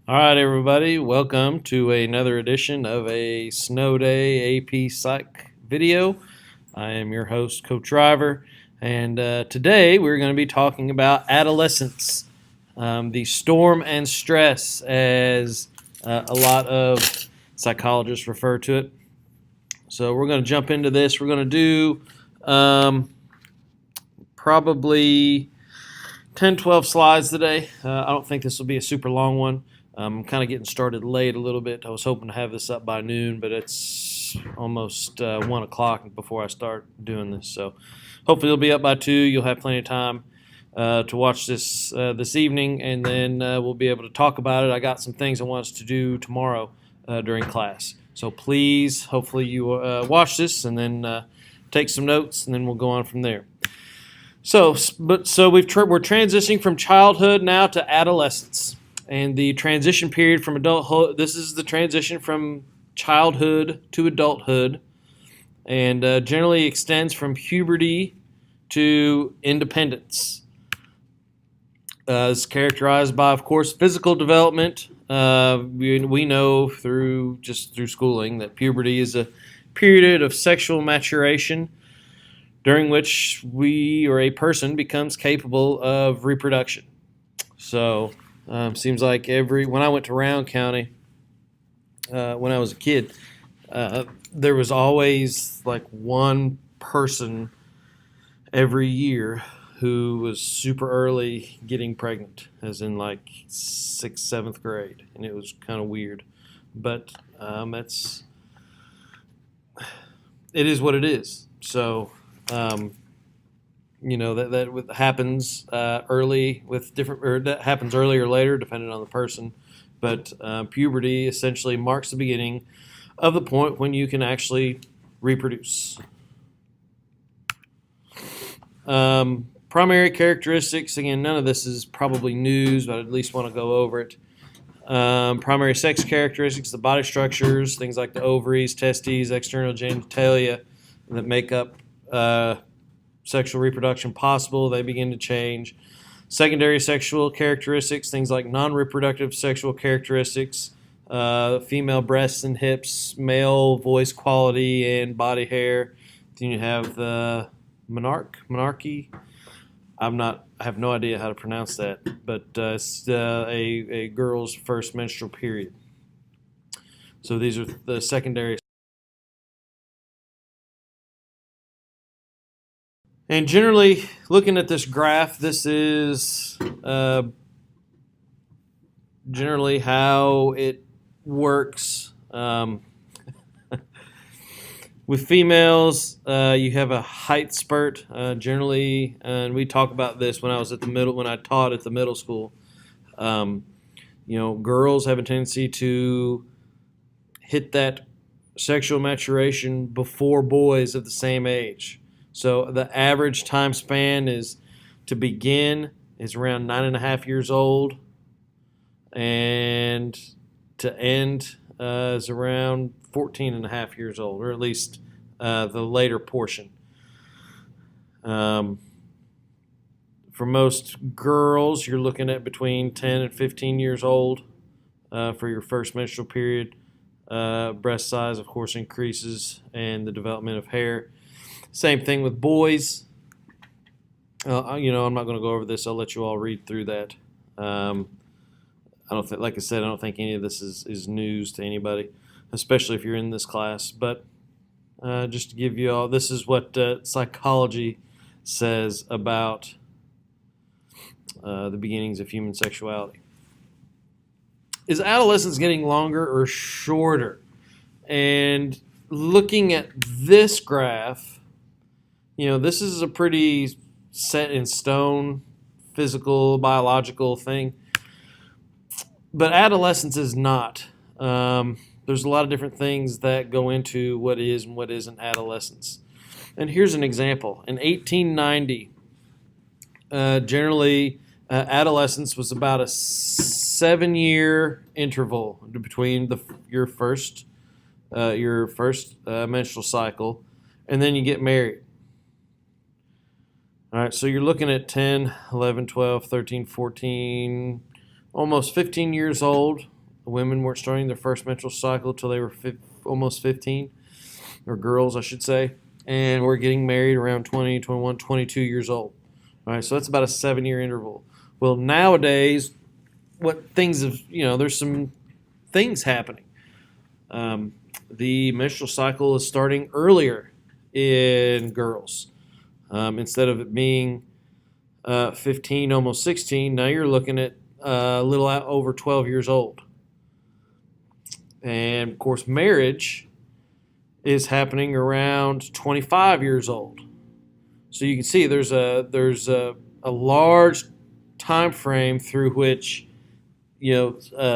All right, everybody, welcome to another edition of a Snow Day AP Psych video. I am your host, Coach Driver, and today we're going to be talking about adolescence, the storm and stress, as a lot of psychologists refer to it. So we're going to jump into this. We're going to do probably 10, 12 slides today. I don't think this will be a super long one. I'm kind of getting started late a little bit. I was hoping to have this up by noon, but it's almost 1 o'clock before I start doing this. So hopefully it'll be up by 2. You'll have plenty of time to watch this this evening, and then we'll be able to talk about it. I got some things I want us to do tomorrow during class. So please, hopefully you watch this and then take some notes, and then we'll go on from there. So we're transitioning from childhood now to adolescence, and the transition period from adulthood. This is the transition from childhood to adulthood, and generally extends from puberty to independence. It's characterized by, of course, physical development. We know through schooling that puberty is a period of sexual maturation, during which we or a person becomes capable of reproduction. So, seems like when I went to Round County when I was a kid, there was always like one person every year who was super early getting pregnant, as in like 6th, 7th grade, and it was kind of weird. But it is what it is. So. That happens early with different, or that happens early or later, depending on the person. But puberty essentially marks the beginning of the point when you can actually reproduce. Primary characteristics. Again, none of this is probably news, but I at least want to go over it. Primary sex characteristics, the body structures, things like the ovaries, testes, external genitalia that make up sexual reproduction possible, they begin to change. Secondary sexual characteristics, things like non-reproductive sexual characteristics, female breasts and hips, male voice quality and body hair. Then you have the monarchy. I have no idea how to pronounce that, but it's a girl's first menstrual period. So these are the secondary. And generally, looking at this graph, this is generally how it works. With females, you have a height spurt generally, and we talk about this when I taught at the middle school. Girls have a tendency to hit that sexual maturation before boys of the same age. So the average time span is around 9.5 years old, and to end is around 14.5 years old, or at least the later portion. For most girls, you're looking at between 10 and 15 years old for your first menstrual period. Breast size, of course, increases, and the development of hair. Same thing with boys. I'm not going to go over this. I'll let you all read through that. I don't think any of this is news to anybody, especially if you're in this class. But just to give you all, this is what psychology says about the beginnings of human sexuality. Is adolescence getting longer or shorter? And looking at this graph, this is a pretty set in stone physical, biological thing. But adolescence is not. There's a lot of different things that go into what is and what isn't adolescence. And here's an example. In 1890, generally, adolescence was about a 7-year interval between your first menstrual cycle, and then you get married. All right, so you're looking at 10, 11, 12, 13, 14, almost 15 years old. Women weren't starting their first menstrual cycle until they were almost 15, or girls, I should say. And we're getting married around 20, 21, 22 years old. All right, so that's about a 7-year interval. Well, nowadays, what things have, there's some things happening. The menstrual cycle is starting earlier in girls. Instead of it being 15, almost 16, now you're looking at a little over 12 years old. And, of course, marriage is happening around 25 years old. So you can see there's a large time frame through which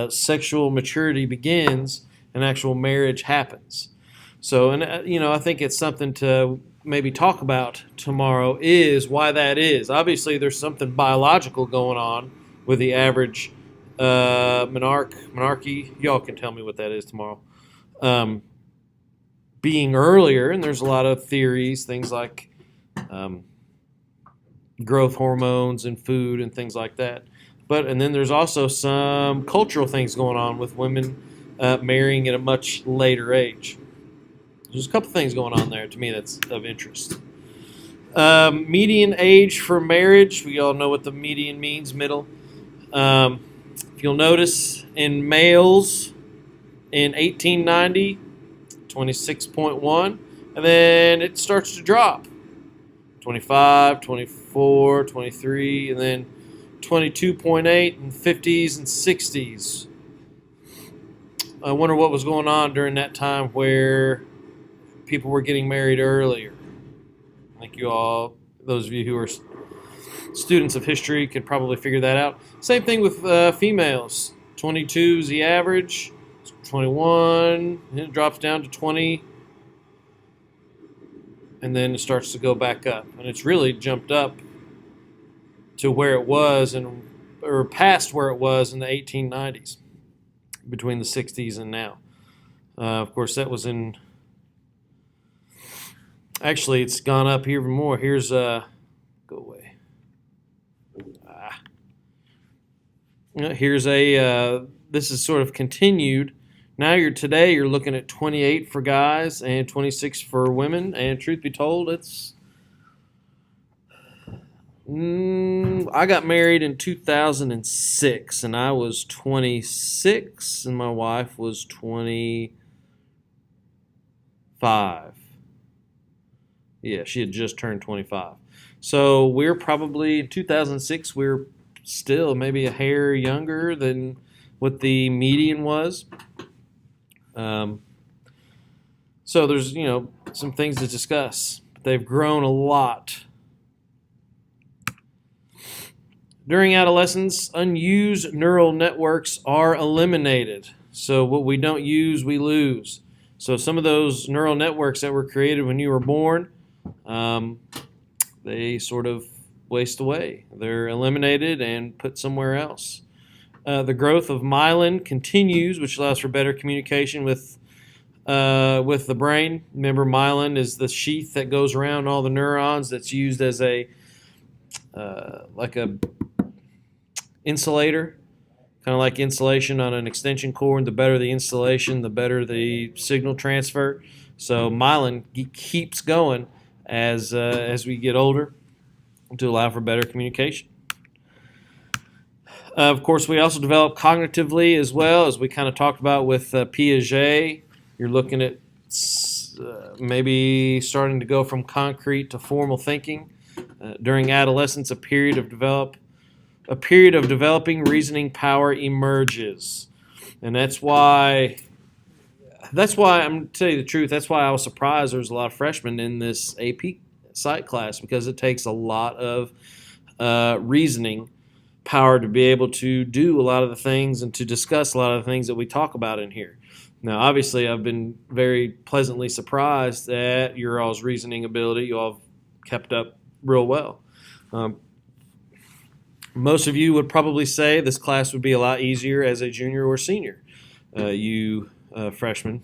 sexual maturity begins and actual marriage happens. So, and I think it's something to maybe talk about tomorrow is why that is. Obviously, there's something biological going on with the average monarchy. Y'all can tell me what that is tomorrow. Being earlier, and there's a lot of theories, things like growth hormones and food and things like that. And then there's also some cultural things going on with women marrying at a much later age. There's a couple things going on there to me that's of interest. Median age for marriage, we all know what the median means, middle. If you'll notice, in males in 1890, 26.1, and then it starts to drop. 25, 24, 23, and then 22.8 in 50s and 60s. I wonder what was going on during that time where people were getting married earlier. I think you all, those of you who are students of history, could probably figure that out. Same thing with females. 22 is the average. 21, and it drops down to 20, and then it starts to go back up. And it's really jumped up to where it was, or past where it was in the 1890s, between the 60s and now. Of course, that was in... Actually, it's gone up even more. Here's... Go away. Here's a... this is sort of continued. Now today you're looking at 28 for guys and 26 for women. And truth be told, it's... I got married in 2006, and I was 26, and my wife was 25. Yeah, she had just turned 25. So we're probably, in 2006, we're still maybe a hair younger than what the median was. So there's, some things to discuss. They've grown a lot. During adolescence, unused neural networks are eliminated. So what we don't use, we lose. So some of those neural networks that were created when you were born, they sort of waste away. They're eliminated and put somewhere else. The growth of myelin continues, which allows for better communication with the brain. Remember, myelin is the sheath that goes around all the neurons that's used as a insulator, kind of like insulation on an extension cord. The better the insulation, the better the signal transfer. So myelin keeps going as we get older to allow for better communication. Of course, we also develop cognitively as well, as we kind of talked about with Piaget. You're looking at maybe starting to go from concrete to formal thinking. During adolescence, a period of developing reasoning power emerges, and that's why I'm going to tell you the truth. That's why I was surprised there was a lot of freshmen in this AP Psych class, because it takes a lot of reasoning power to be able to do a lot of the things and to discuss a lot of the things that we talk about in here. Now, obviously, I've been very pleasantly surprised at your all's reasoning ability. You all have kept up real well. Most of you would probably say this class would be a lot easier as a junior or senior, you freshmen,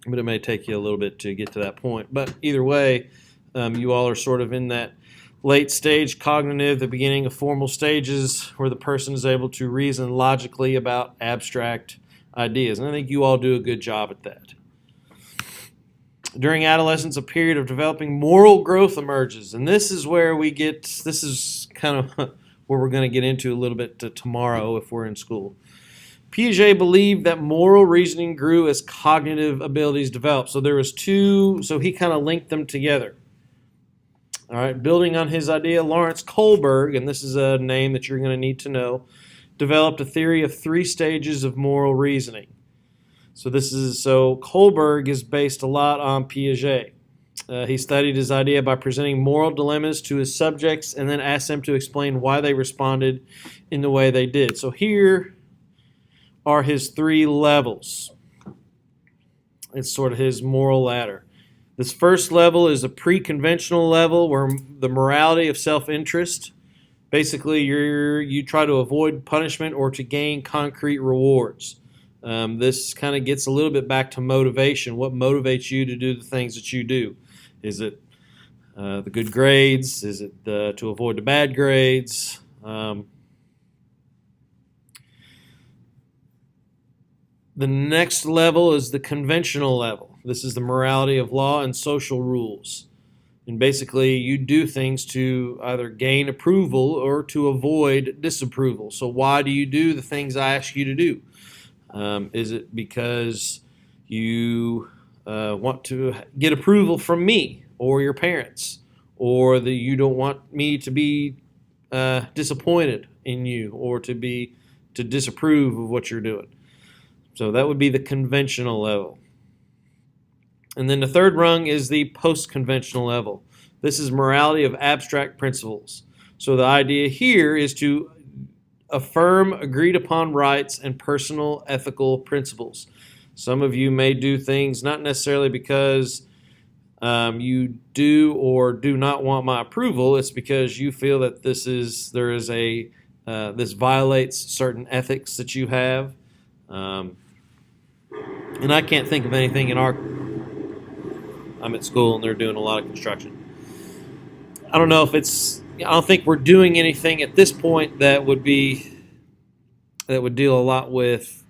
but it may take you a little bit to get to that point. But either way, you all are sort of in that Late stage cognitive, the beginning of formal stages where the person is able to reason logically about abstract ideas. And I think you all do a good job at that. During adolescence, a period of developing moral growth emerges. And this is where this is kind of where we're going to get into a little bit tomorrow if we're in school. Piaget believed that moral reasoning grew as cognitive abilities developed. So there was so he kind of linked them together. All right, building on his idea, Lawrence Kolberg, and this is a name that you're going to need to know, developed a theory of 3 stages of moral reasoning. So Kolberg is based a lot on Piaget. He studied his idea by presenting moral dilemmas to his subjects and then asked them to explain why they responded in the way they did. So here are his 3 levels. It's sort of his moral ladder. This first level is a pre-conventional level where the morality of self-interest. Basically, you try to avoid punishment or to gain concrete rewards. This kind of gets a little bit back to motivation. What motivates you to do the things that you do? Is it the good grades? Is it to avoid the bad grades? The next level is the conventional level. This is the morality of law and social rules. And basically, you do things to either gain approval or to avoid disapproval. So why do you do the things I ask you to do? Is it because you want to get approval from me or your parents? Or that you don't want me to be disappointed in you or to disapprove of what you're doing? So that would be the conventional level. And then the third rung is the post-conventional level. This is morality of abstract principles. So the idea here is to affirm agreed upon rights and personal ethical principles. Some of you may do things not necessarily because you do or do not want my approval. It's because you feel that this violates certain ethics that you have. And I can't think of anything I'm at school and they're doing a lot of construction. I don't think we're doing anything at this point that would deal a lot with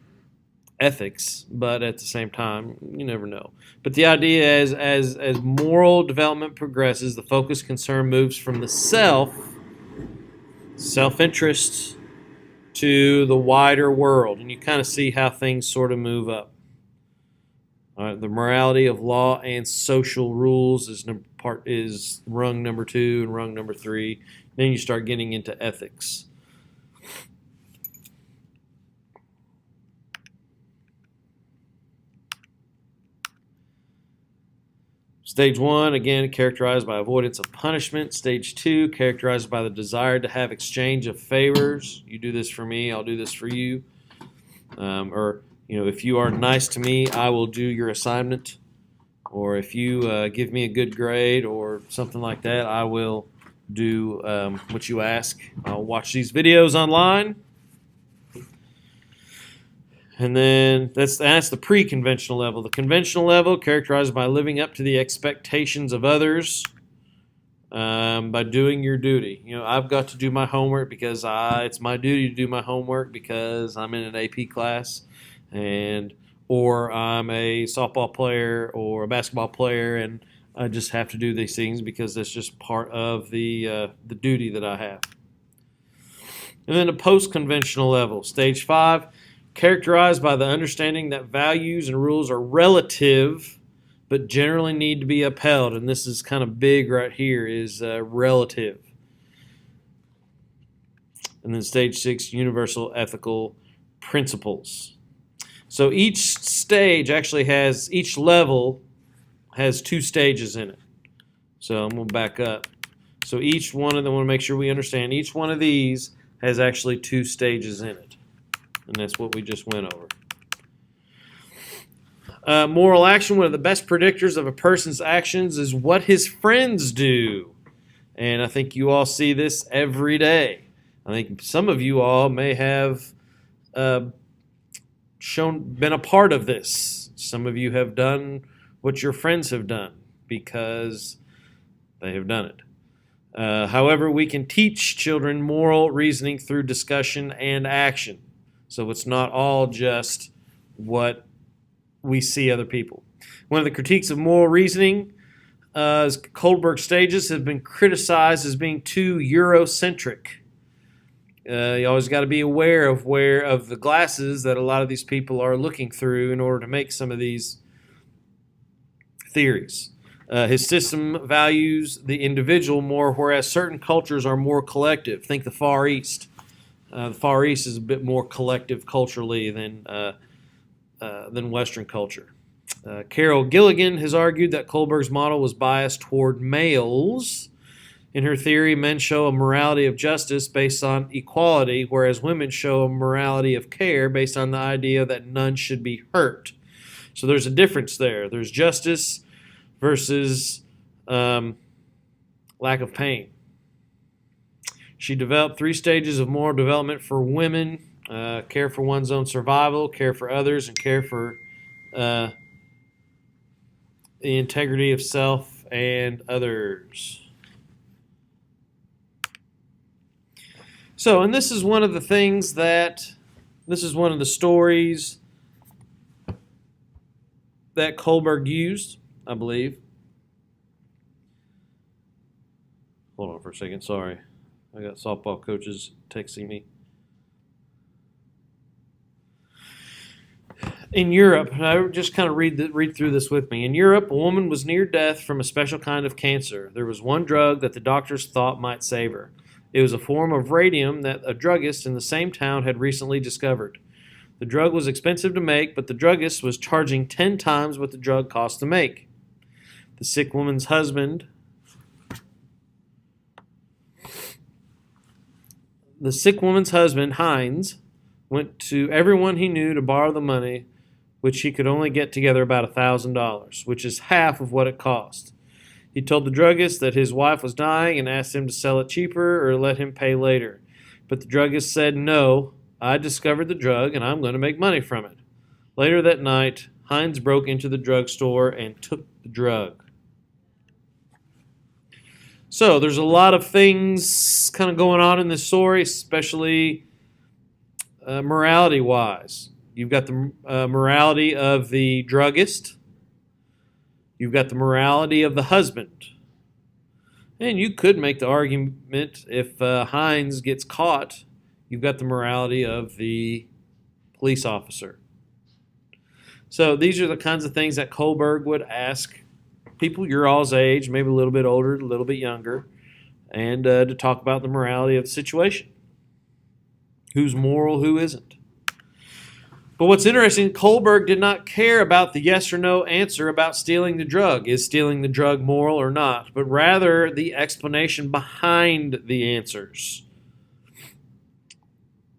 ethics, but at the same time, you never know. But the idea is as moral development progresses, the focus concern moves from the self-interest to the wider world, and you kind of see how things sort of move up. All right, the morality of law and social rules is rung number 2 and rung number 3. Then you start getting into ethics. Stage 1, again, characterized by avoidance of punishment. Stage 2, characterized by the desire to have exchange of favors. You do this for me, I'll do this for you. If you are nice to me, I will do your assignment. Or if you give me a good grade or something like that, I will do what you ask. I'll watch these videos online. And then that's the pre-conventional level. The conventional level, characterized by living up to the expectations of others by doing your duty. I've got to do my homework because it's my duty to do my homework because I'm in an AP class. Or I'm a softball player or a basketball player, and I just have to do these things because that's just part of the duty that I have. And then the post-conventional level, stage 5, characterized by the understanding that values and rules are relative, but generally need to be upheld. And this is kind of big right here, is relative. And then stage 6, universal ethical principles. So each level has 2 stages in it. So I'm going to back up. So each one of them, I want to make sure we understand, each one of these has actually 2 stages in it. And that's what we just went over. Moral action, one of the best predictors of a person's actions is what his friends do. And I think you all see this every day. I think some of you all may have been a part of this. Some of you have done what your friends have done because they have done it. However, we can teach children moral reasoning through discussion and action. So it's not all just what we see other people. One of the critiques of moral reasoning is Kolberg stages have been criticized as being too Eurocentric. You always got to be aware of the glasses that a lot of these people are looking through in order to make some of these theories. His system values the individual more, whereas certain cultures are more collective. Think the Far East. The Far East is a bit more collective culturally than Western culture. Carol Gilligan has argued that Kolberg's model was biased toward males. In her theory, men show a morality of justice based on equality, whereas women show a morality of care based on the idea that none should be hurt. So there's a difference there. There's justice versus lack of pain. She developed 3 stages of moral development for women: care for one's own survival, care for others, and care for the integrity of self and others. So, and this is one of the things this is one of the stories that Kolberg used, I believe. Hold on for a second, sorry. I got softball coaches texting me. In Europe, I just kind of read through this with me. In Europe, a woman was near death from a special kind of cancer. There was one drug that the doctors thought might save her. It was a form of radium that a druggist in the same town had recently discovered. The drug was expensive to make, but the druggist was charging 10 times what the drug cost to make. The sick woman's husband Heinz, went to everyone he knew to borrow the money, which he could only get together about $1,000, which is half of what it cost. He told the druggist that his wife was dying and asked him to sell it cheaper or let him pay later. But the druggist said, "No, I discovered the drug and I'm going to make money from it." Later that night, Heinz broke into the drugstore and took the drug. So there's a lot of things kind of going on in this story, especially morality-wise. You've got the morality of the druggist. You've got the morality of the husband. And you could make the argument if Heinz gets caught, you've got the morality of the police officer. So these are the kinds of things that Kolberg would ask people your all's age, maybe a little bit older, a little bit younger, and to talk about the morality of the situation. Who's moral, who isn't. But what's interesting, Kolberg did not care about the yes or no answer about stealing the drug. Is stealing the drug moral or not? But rather the explanation behind the answers.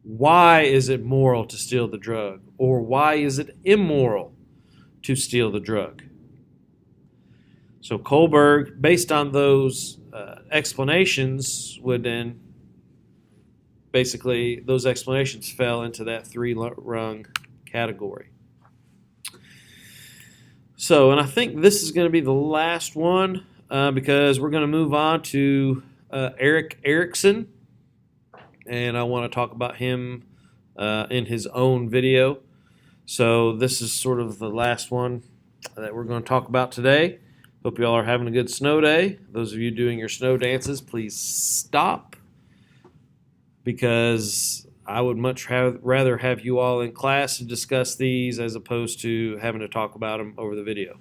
Why is it moral to steal the drug? Or why is it immoral to steal the drug? So Kolberg, based on those explanations, would then basically, those explanations fell into that 3-rung category. So, and I think this is going to be the last one because we're going to move on to Erik Erikson, and I want to talk about him in his own video. So this is sort of the last one that we're going to talk about today. Hope you all are having a good snow day. Those of you doing your snow dances, please stop, because I would much rather have you all in class to discuss these as opposed to having to talk about them over the video.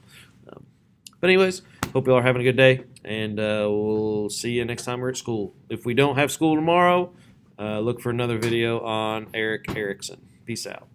But anyways, hope you all are having a good day, and we'll see you next time we're at school. If we don't have school tomorrow, look for another video on Erik Erikson. Peace out.